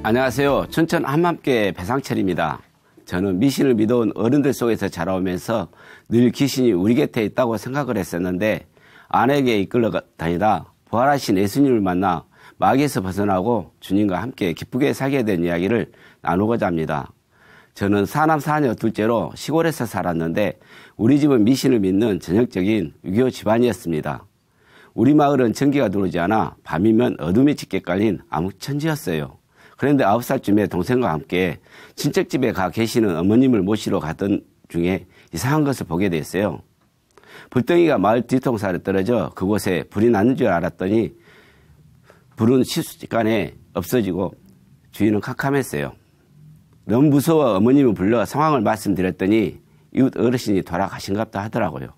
안녕하세요. 춘천 한맘교회 배상철입니다. 저는 미신을 믿어온 어른들 속에서 자라오면서 늘 귀신이 우리 곁에 있다고 생각을 했었는데 아내에게 이끌려 다니다 부활하신 예수님을 만나 마귀에서 벗어나고 주님과 함께 기쁘게 살게 된 이야기를 나누고자 합니다. 저는 사남 사녀 둘째로 시골에서 살았는데 우리 집은 미신을 믿는 전형적인 유교 집안이었습니다. 우리 마을은 전기가 들어오지 않아 밤이면 어둠이 짙게 깔린 암흑천지였어요. 그런데 9살쯤에 동생과 함께 친척집에 가 계시는 어머님을 모시러 갔던 중에 이상한 것을 보게 됐어요. 불덩이가 마을 뒤통수에 떨어져 그곳에 불이 났는 줄 알았더니 불은 순식간에 없어지고 주위는 캄캄했어요. 너무 무서워 어머님을 불러 상황을 말씀드렸더니 이웃 어르신이 돌아가신갑다 하더라고요.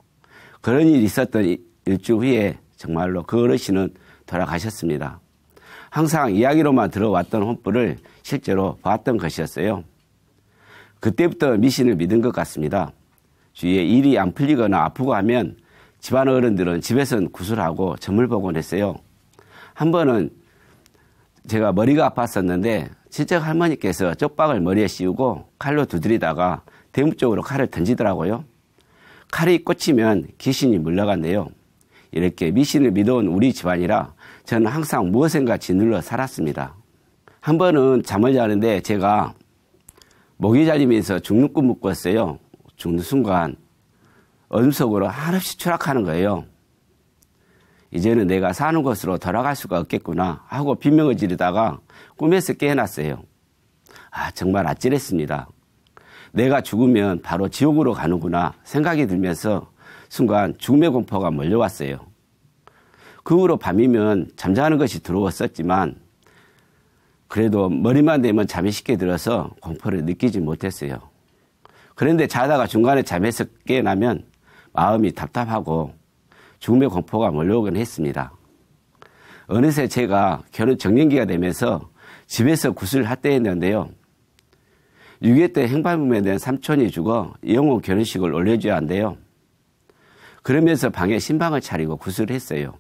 그런 일이 있었던 일주 후에 정말로 그 어르신은 돌아가셨습니다. 항상 이야기로만 들어왔던 혼불을 실제로 봤던 것이었어요. 그때부터 미신을 믿은 것 같습니다. 주위에 일이 안 풀리거나 아프고 하면 집안 어른들은 집에서는 구슬하고 점을 보곤 했어요. 한 번은 제가 머리가 아팠었는데 친척 할머니께서 쪽박을 머리에 씌우고 칼로 두드리다가 대문 쪽으로 칼을 던지더라고요. 칼이 꽂히면 귀신이 물러간대요. 이렇게 미신을 믿어온 우리 집안이라 저는 항상 무엇인가 짓눌러 살았습니다. 한 번은 잠을 자는데 제가 목이 잘리면서 죽는 꿈을 꿨어요. 죽는 순간 어둠 속으로 한없이 추락하는 거예요. 이제는 내가 사는 곳으로 돌아갈 수가 없겠구나 하고 비명을 지르다가 꿈에서 깨어났어요. 정말 아찔했습니다. 내가 죽으면 바로 지옥으로 가는구나 생각이 들면서 순간 죽음의 공포가 몰려왔어요. 그 후로 밤이면 잠자는 것이 두려웠었지만 그래도 머리만 대면 잠이 쉽게 들어서 공포를 느끼지 못했어요. 그런데 자다가 중간에 잠에서 깨어나면 마음이 답답하고 죽음의 공포가 몰려오긴 했습니다. 어느새 제가 결혼 정년기가 되면서 집에서 구슬을 할때였는데요. 6.25 때 행방불명에 대한 삼촌이 죽어 영혼 결혼식을 올려줘야 한대요. 그러면서 방에 신방을 차리고 구슬을 했어요.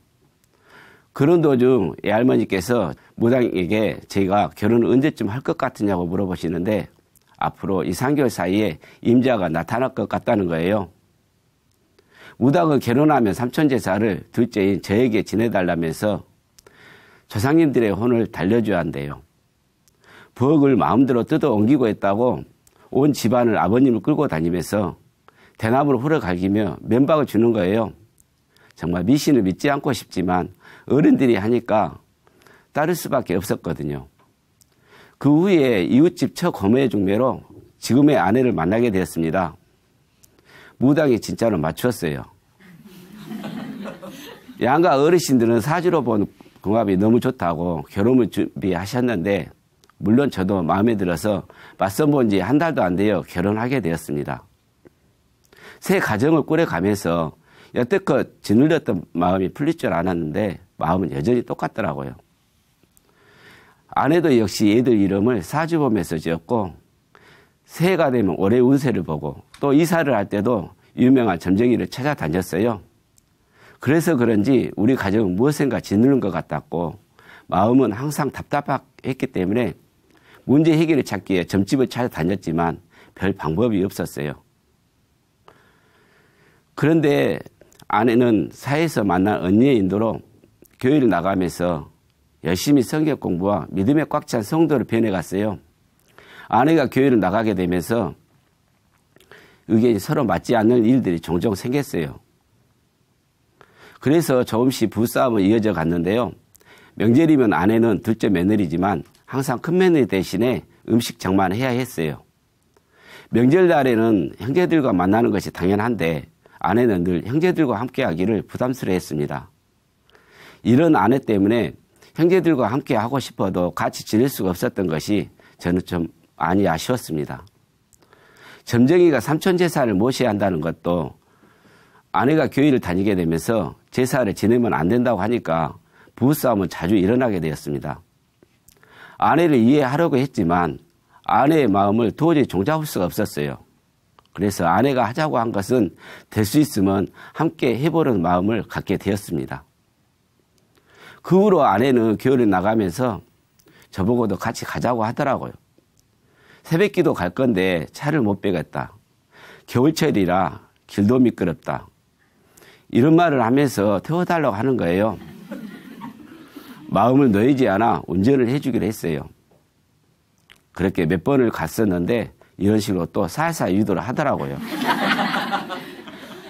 그런 도중 애할머니께서 무당에게 제가 결혼을 언제쯤 할 것 같으냐고 물어보시는데 앞으로 2, 3개월 사이에 임자가 나타날 것 같다는 거예요. 무당은 결혼하면 삼촌제사를 둘째인 저에게 지내달라면서 조상님들의 혼을 달려줘야 한대요. 부엌을 마음대로 뜯어 옮기고 했다고 온 집안을 아버님을 끌고 다니면서 대나무를 후려갈기며 면박을 주는 거예요. 정말 미신을 믿지 않고 싶지만 어른들이 하니까 따를 수밖에 없었거든요. 그 후에 이웃집 처고모의 중매로 지금의 아내를 만나게 되었습니다. 무당이 진짜로 맞추었어요. 양가 어르신들은 사주로 본 궁합이 너무 좋다고 결혼을 준비하셨는데 물론 저도 마음에 들어서 맞선 본 지 한 달도 안 되어 결혼하게 되었습니다. 새 가정을 꾸려가면서 여태껏 짓눌렸던 마음이 풀릴 줄 알았는데 마음은 여전히 똑같더라고요. 아내도 역시 애들 이름을 사주 보면서 지었고 새해가 되면 올해 운세를 보고 또 이사를 할 때도 유명한 점쟁이를 찾아다녔어요. 그래서 그런지 우리 가정은 무엇인가 짓누른 것 같았고 마음은 항상 답답했기 때문에 문제 해결을 찾기 위해 점집을 찾아다녔지만 별 방법이 없었어요. 그런데 아내는 사회에서 만난 언니의 인도로 교회를 나가면서 열심히 성경 공부와 믿음에 꽉 찬 성도로 변해갔어요. 아내가 교회를 나가게 되면서 의견이 서로 맞지 않는 일들이 종종 생겼어요. 그래서 조금씩 부싸움은 이어져 갔는데요. 명절이면 아내는 둘째 며느리지만 항상 큰 며느리 대신에 음식 장만을 해야 했어요. 명절날에는 형제들과 만나는 것이 당연한데 아내는 늘 형제들과 함께하기를 부담스러워했습니다. 이런 아내 때문에 형제들과 함께 하고 싶어도 같이 지낼 수가 없었던 것이 저는 좀 많이 아쉬웠습니다. 점쟁이가 삼촌제사를 모셔야 한다는 것도 아내가 교회를 다니게 되면서 제사를 지내면 안 된다고 하니까 부부싸움은 자주 일어나게 되었습니다. 아내를 이해하려고 했지만 아내의 마음을 도저히 종잡을 수가 없었어요. 그래서 아내가 하자고 한 것은 될 수 있으면 함께 해보려는 마음을 갖게 되었습니다. 그 후로 아내는 교회를 나가면서 저보고도 같이 가자고 하더라고요. 새벽기도 갈 건데 차를 못 빼겠다. 겨울철이라 길도 미끄럽다. 이런 말을 하면서 태워달라고 하는 거예요. 마음을 놓이지 않아 운전을 해주기로 했어요. 그렇게 몇 번을 갔었는데 이런 식으로 또 살살 유도를 하더라고요.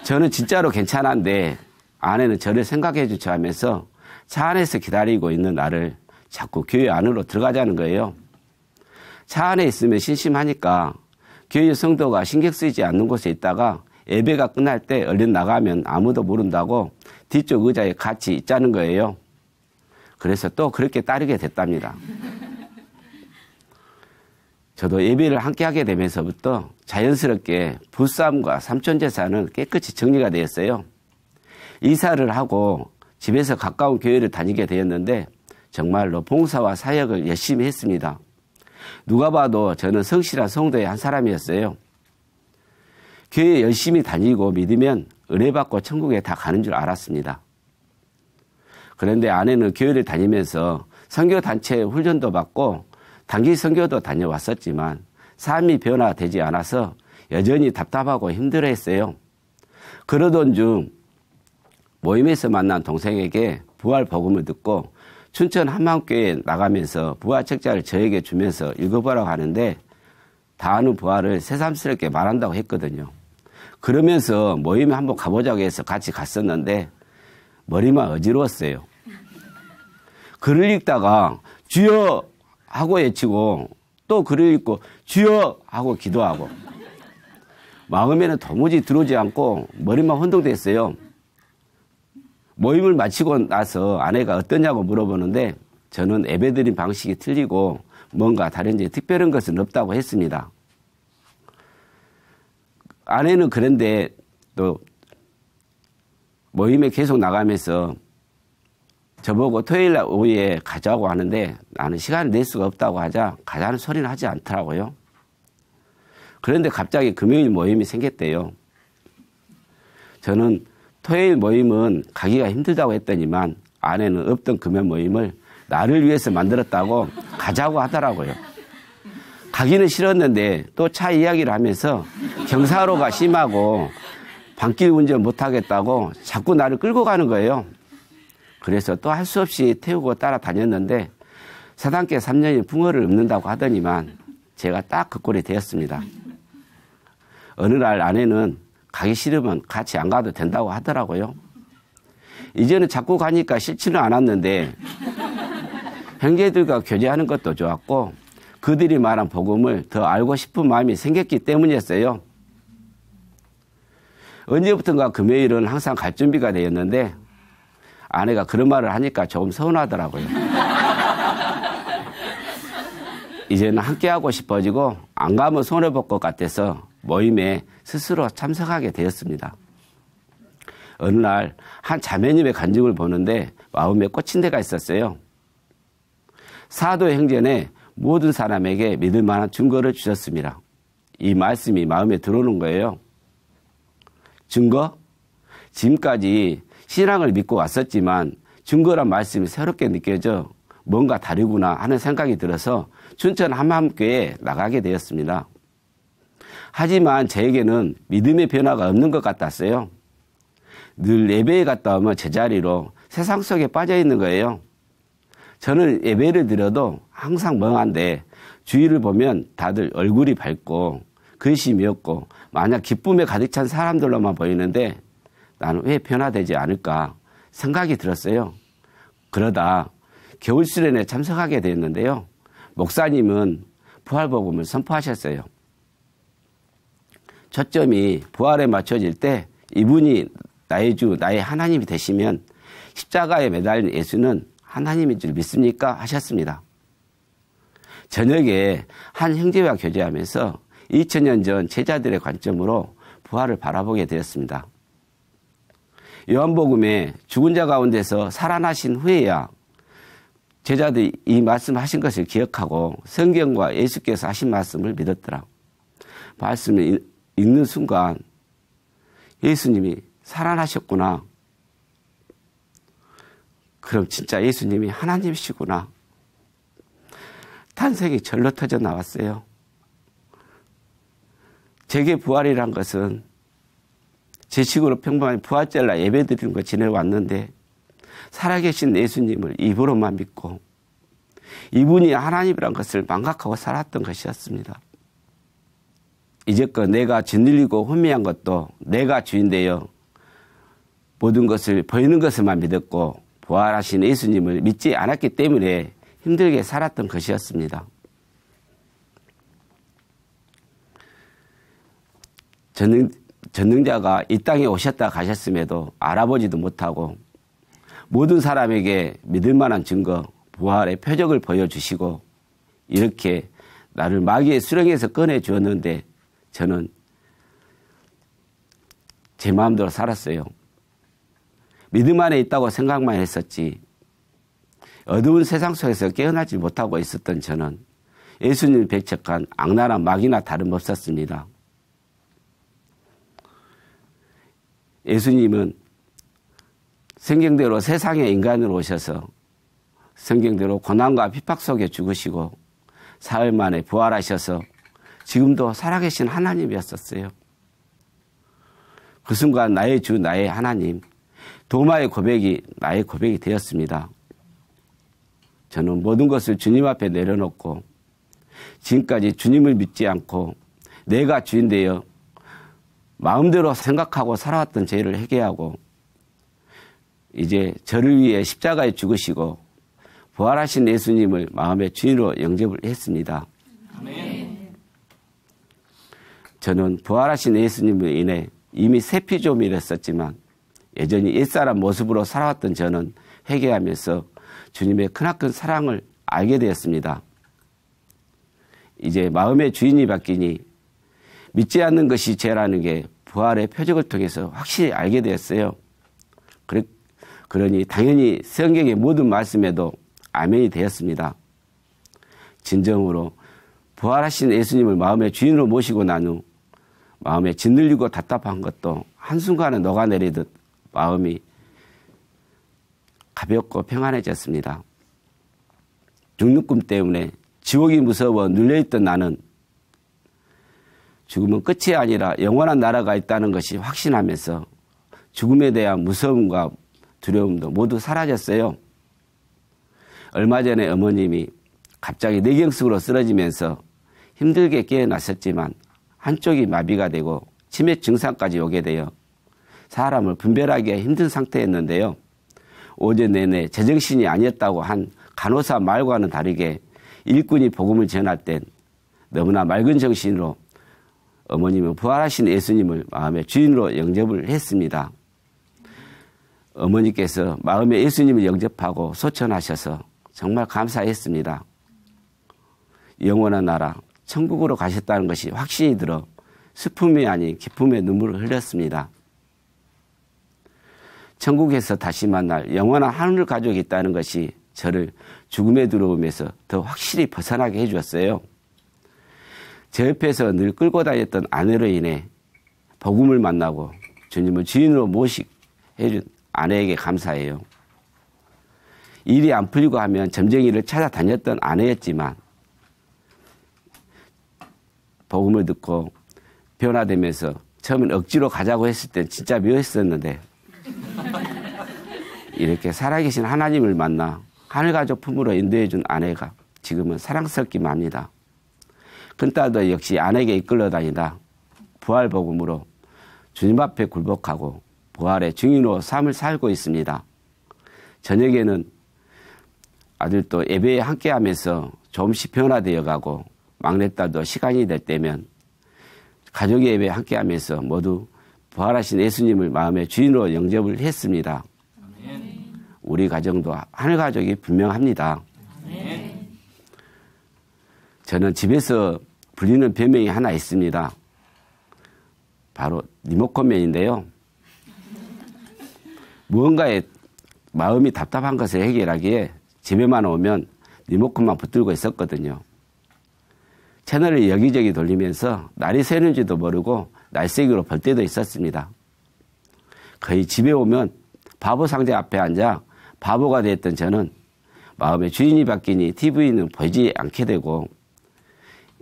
저는 진짜로 괜찮은데 아내는 저를 생각해 주자 하면서 차 안에서 기다리고 있는 나를 자꾸 교회 안으로 들어가자는 거예요. 차 안에 있으면 심심하니까 교회 성도가 신경 쓰이지 않는 곳에 있다가 예배가 끝날 때 얼른 나가면 아무도 모른다고 뒤쪽 의자에 같이 있자는 거예요. 그래서 또 그렇게 따르게 됐답니다. 저도 예배를 함께 하게 되면서부터 자연스럽게 부싸움과 삼촌재산은 깨끗이 정리가 되었어요. 이사를 하고 집에서 가까운 교회를 다니게 되었는데 정말로 봉사와 사역을 열심히 했습니다. 누가 봐도 저는 성실한 성도의 한 사람이었어요. 교회 열심히 다니고 믿으면 은혜받고 천국에 다 가는 줄 알았습니다. 그런데 아내는 교회를 다니면서 선교단체 훈련도 받고 단기 선교도 다녀왔었지만 삶이 변화되지 않아서 여전히 답답하고 힘들어했어요. 그러던 중 모임에서 만난 동생에게 부활 복음을 듣고 춘천 한마음교회에 나가면서 부활 책자를 저에게 주면서 읽어보라고 하는데 다 아는 부활을 새삼스럽게 말한다고 했거든요. 그러면서 모임에 한번 가보자고 해서 같이 갔었는데 머리만 어지러웠어요. 글을 읽다가 주여 하고 외치고 또 글을 읽고 주여 하고 기도하고 마음에는 도무지 들어오지 않고 머리만 혼동됐어요. 모임을 마치고 나서 아내가 어떠냐고 물어보는데 저는 예배드린 방식이 틀리고 뭔가 다른지 특별한 것은 없다고 했습니다. 아내는 그런데 또 모임에 계속 나가면서 저보고 토요일 날 오후에 가자고 하는데 나는 시간을 낼 수가 없다고 하자 가자는 소리는 하지 않더라고요. 그런데 갑자기 금요일 모임이 생겼대요. 저는 토요일 모임은 가기가 힘들다고 했더니만 아내는 없던 금요 모임을 나를 위해서 만들었다고 가자고 하더라고요. 가기는 싫었는데 또 차 이야기를 하면서 경사로가 심하고 밤길 운전 못하겠다고 자꾸 나를 끌고 가는 거예요. 그래서 또 할 수 없이 태우고 따라다녔는데 사단계 3년이 붕어를 읊는다고 하더니만 제가 딱 그 꼴이 되었습니다. 어느 날 아내는 가기 싫으면 같이 안 가도 된다고 하더라고요. 이제는 자꾸 가니까 싫지는 않았는데 형제들과 교제하는 것도 좋았고 그들이 말한 복음을 더 알고 싶은 마음이 생겼기 때문이었어요. 언제부턴가 금요일은 항상 갈 준비가 되었는데 아내가 그런 말을 하니까 조금 서운하더라고요. 이제는 함께하고 싶어지고 안 가면 손해볼 것 같아서 모임에 스스로 참석하게 되었습니다. 어느 날 한 자매님의 간증을 보는데 마음에 꽂힌 데가 있었어요. 사도의 행전에 모든 사람에게 믿을 만한 증거를 주셨습니다. 이 말씀이 마음에 들어오는 거예요. 증거? 지금까지 신앙을 믿고 왔었지만 증거란 말씀이 새롭게 느껴져 뭔가 다르구나 하는 생각이 들어서 춘천 한마음교회에 나가게 되었습니다. 하지만 저에게는 믿음의 변화가 없는 것 같았어요. 늘 예배에 갔다 오면 제자리로 세상 속에 빠져 있는 거예요. 저는 예배를 드려도 항상 멍한데 주위를 보면 다들 얼굴이 밝고 글씨 미었고 마냥 기쁨에 가득 찬 사람들로만 보이는데 나는 왜 변화되지 않을까 생각이 들었어요. 그러다 겨울 수련회에 참석하게 되었는데요. 목사님은 부활복음을 선포하셨어요. 초점이 부활에 맞춰질 때 이분이 나의 주, 나의 하나님이 되시면 십자가에 매달린 예수는 하나님인 줄 믿습니까? 하셨습니다. 저녁에 한 형제와 교제하면서 2000년 전 제자들의 관점으로 부활을 바라보게 되었습니다. 요한복음에 죽은 자 가운데서 살아나신 후에야 제자들이 이 말씀하신 것을 기억하고 성경과 예수께서 하신 말씀을 믿었더라. 말씀을 읽는 순간 예수님이 살아나셨구나. 그럼 진짜 예수님이 하나님이시구나. 탄생이 절로 터져 나왔어요. 제게 부활이란 것은 제 식으로 평범한 부활절날 예배 드리는 거 지내왔는데 살아계신 예수님을 입으로만 믿고 이분이 하나님이란 것을 망각하고 살았던 것이었습니다. 이제껏 내가 짓눌리고 혼미한 것도 내가 주인되어 모든 것을 보이는 것을만 믿었고 부활하신 예수님을 믿지 않았기 때문에 힘들게 살았던 것이었습니다. 전능자가 이 땅에 오셨다 가셨음에도 알아보지도 못하고 모든 사람에게 믿을 만한 증거, 부활의 표적을 보여주시고 이렇게 나를 마귀의 수렁에서 꺼내주었는데 저는 제 마음대로 살았어요. 믿음 안에 있다고 생각만 했었지 어두운 세상 속에서 깨어나지 못하고 있었던 저는 예수님을 배척한 악랄한 마귀나 다름없었습니다. 예수님은 성경대로 세상에 인간으로 오셔서 성경대로 고난과 핍박 속에 죽으시고 사흘 만에 부활하셔서 지금도 살아계신 하나님이었었어요. 그 순간 나의 주, 나의 하나님, 도마의 고백이 나의 고백이 되었습니다. 저는 모든 것을 주님 앞에 내려놓고 지금까지 주님을 믿지 않고 내가 주인 되어 마음대로 생각하고 살아왔던 죄를 회개하고 이제 저를 위해 십자가에 죽으시고 부활하신 예수님을 마음의 주인으로 영접을 했습니다. 아멘. 저는 부활하신 예수님으로 인해 이미 새 피조물이었지만 여전히 옛사람 모습으로 살아왔던 저는 회개하면서 주님의 크나큰 사랑을 알게 되었습니다. 이제 마음의 주인이 바뀌니 믿지 않는 것이 죄라는 게 부활의 표적을 통해서 확실히 알게 되었어요. 그러니 당연히 성경의 모든 말씀에도 아멘이 되었습니다. 진정으로 부활하신 예수님을 마음의 주인으로 모시고 난 후 마음에 짓눌리고 답답한 것도 한순간에 녹아내리듯 마음이 가볍고 평안해졌습니다. 죽는 꿈 때문에 지옥이 무서워 눌려있던 나는 죽음은 끝이 아니라 영원한 나라가 있다는 것이 확신하면서 죽음에 대한 무서움과 두려움도 모두 사라졌어요. 얼마 전에 어머님이 갑자기 뇌경색으로 쓰러지면서 힘들게 깨어났었지만 한쪽이 마비가 되고 치매 증상까지 오게 되어 사람을 분별하기가 힘든 상태였는데요. 오전 내내 제정신이 아니었다고 한 간호사 말과는 다르게 일꾼이 복음을 전할 땐 너무나 맑은 정신으로 어머님은 부활하신 예수님을 마음의 주인으로 영접을 했습니다. 어머니께서 마음의 예수님을 영접하고 소천하셔서 정말 감사했습니다. 영원한 나라 천국으로 가셨다는 것이 확신이 들어 슬픔이 아닌 기쁨의 눈물을 흘렸습니다. 천국에서 다시 만날 영원한 하늘 가족이 있다는 것이 저를 죽음에 들어오면서 더 확실히 벗어나게 해주었어요. 제 옆에서 늘 끌고 다녔던 아내로 인해 복음을 만나고 주님을 주인으로 모시게 해준 아내에게 감사해요. 일이 안 풀리고 하면 점쟁이를 찾아다녔던 아내였지만 복음을 듣고 변화되면서 처음엔 억지로 가자고 했을 땐 진짜 미웠었는데 이렇게 살아계신 하나님을 만나 하늘가족 품으로 인도해준 아내가 지금은 사랑스럽기만 합니다. 큰딸도 역시 아내에게 이끌러 다니다 부활복음으로 주님 앞에 굴복하고 부활의 증인으로 삶을 살고 있습니다. 저녁에는 아들도 예배에 함께하면서 조금씩 변화되어 가고 막내딸도 시간이 될 때면 가족의 예배에 함께하면서 모두 부활하신 예수님을 마음의 주인으로 영접을 했습니다. 아멘. 우리 가정도 하늘가족이 분명합니다. 아멘. 저는 집에서 불리는 별명이 하나 있습니다. 바로 리모컨맨인데요. 무언가에 마음이 답답한 것을 해결하기에 집에만 오면 리모컨만 붙들고 있었거든요. 채널을 여기저기 돌리면서 날이 새는지도 모르고 날쌔기로 볼 때도 있었습니다. 거의 집에 오면 바보 상자 앞에 앉아 바보가 됐던 저는 마음의 주인이 바뀌니 TV는 보이지 않게 되고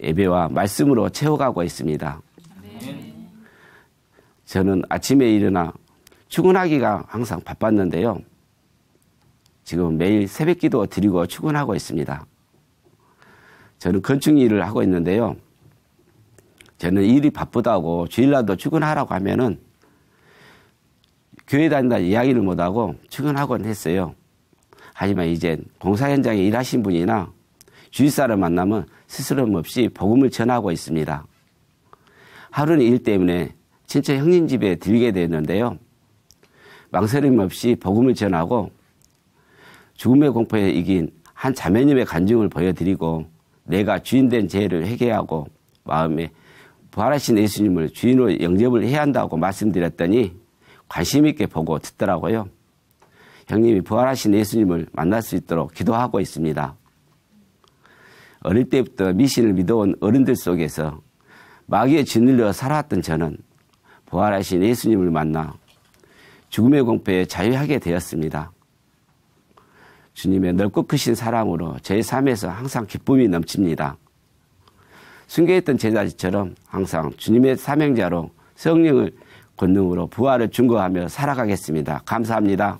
예배와 말씀으로 채워가고 있습니다. 저는 아침에 일어나 출근하기가 항상 바빴는데요. 지금 매일 새벽기도 드리고 출근하고 있습니다. 저는 건축 일을 하고 있는데요. 저는 일이 바쁘다고 주일날도 출근하라고 하면은 교회 다닌다 이야기를 못하고 출근하곤 했어요. 하지만 이제 공사 현장에 일하신 분이나 주위 사람 만나면 스스럼 없이 복음을 전하고 있습니다. 하루는 일 때문에 친척 형님 집에 들게 되었는데요. 망설임 없이 복음을 전하고 죽음의 공포에 이긴 한 자매님의 간증을 보여드리고 내가 주인된 죄를 회개하고 마음에 부활하신 예수님을 주인으로 영접을 해야 한다고 말씀드렸더니 관심 있게 보고 듣더라고요. 형님이 부활하신 예수님을 만날 수 있도록 기도하고 있습니다. 어릴 때부터 미신을 믿어온 어른들 속에서 마귀에 짓눌려 살아왔던 저는 부활하신 예수님을 만나 죽음의 공포에 자유하게 되었습니다. 주님의 넓고 크신 사랑으로 제 삶에서 항상 기쁨이 넘칩니다. 순교했던 제자들처럼 항상 주님의 사명자로 성령을 권능으로 부활을 증거하며 살아가겠습니다. 감사합니다.